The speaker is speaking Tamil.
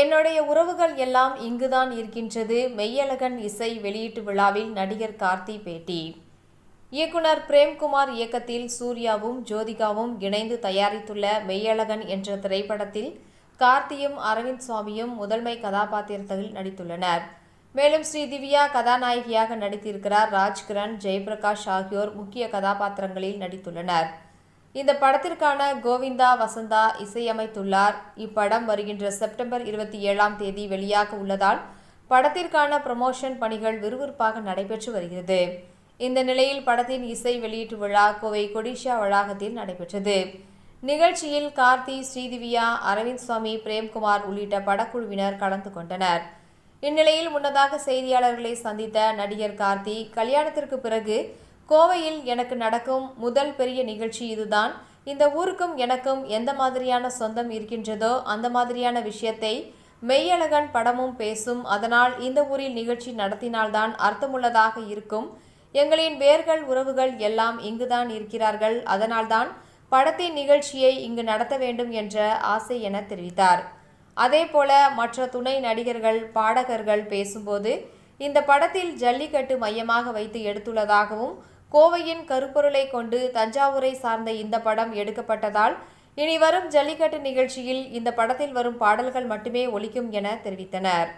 என்னுடைய உறவுகள் எல்லாம் இங்குதான் இருக்கின்றது. மெய்யழகன் இசை வெளியீட்டு விழாவில் நடிகர் கார்த்தி பேட்டி. இயக்குனர் பிரேம்குமார் இயக்கத்தில் சூர்யாவும் ஜோதிகாவும் இணைந்து தயாரித்துள்ள மெய்யழகன் என்ற திரைப்படத்தில் கார்த்தியும் அரவிந்த் சுவாமியும் முதன்மை கதாபாத்திரத்தில் நடித்துள்ளனர். மேலும் ஸ்ரீதிவ்யா கதாநாயகியாக நடித்திருக்கிறார். ராஜ்கிரண், ஜெயபிரகாஷ் ஆகியோர் முக்கிய கதாபாத்திரங்களில் நடித்துள்ளனர். இந்த படத்திற்கான கோவிந்தா வசந்தா இசையமைத்துள்ளார். இப்படம் வருகின்ற செப்டம்பர் 27ஆம் தேதி வெளியாக உள்ளதால் படத்திற்கான ப்ரமோஷன் பணிகள் விறுவிறுப்பாக நடைபெற்று வருகிறது. இந்த நிலையில் படத்தின் இசை வெளியீட்டு விழா கோவை கொடிஷா வளாகத்தில் நடைபெற்றது. நிகழ்ச்சியில் கார்த்தி, ஸ்ரீதிவ்யா, அரவிந்த் சுவாமி, பிரேம்குமார் உள்ளிட்ட படக்குழுவினர் கலந்து கொண்டனர். இந்நிலையில் முன்னதாக செய்தியாளர்களை சந்தித்த நடிகர் கார்த்தி, கல்யாணத்திற்கு பிறகு கோவையில் எனக்கு நடக்கும் முதல் பெரிய நிகழ்ச்சி இதுதான். இந்த ஊருக்கும் எனக்கும் எந்த மாதிரியான சொந்தம் இருக்கின்றதோ அந்த மாதிரியான விஷயத்தை மெய்யழகன் படமும் பேசும். அதனால் இந்த ஊரில் நிகழ்ச்சி நடத்தினால்தான் அர்த்தமுள்ளதாக இருக்கும். எங்களின் வேர்கள், உறவுகள் எல்லாம் இங்குதான் இருக்கிறார்கள். அதனால்தான் படத்தின் நிகழ்ச்சியை இங்கு நடத்த வேண்டும் என்ற ஆசை என தெரிவித்தார். அதேபோல மற்ற துணை நடிகர்கள், பாடகர்கள் பேசும்போது இந்த படத்தில் ஜல்லிக்கட்டு மையமாக வைத்து எடுத்துள்ளதாகவும், கோவையின் கருப்பொருளை கொண்டு தஞ்சாவூரை சார்ந்த இந்த படம் எடுக்கப்பட்டதால் இனி வரும் ஜல்லிக்கட்டு நிகழ்ச்சியில் இந்த படத்தில் வரும் பாடல்கள் மட்டுமே ஒலிக்கும் என தெரிவித்தனர்.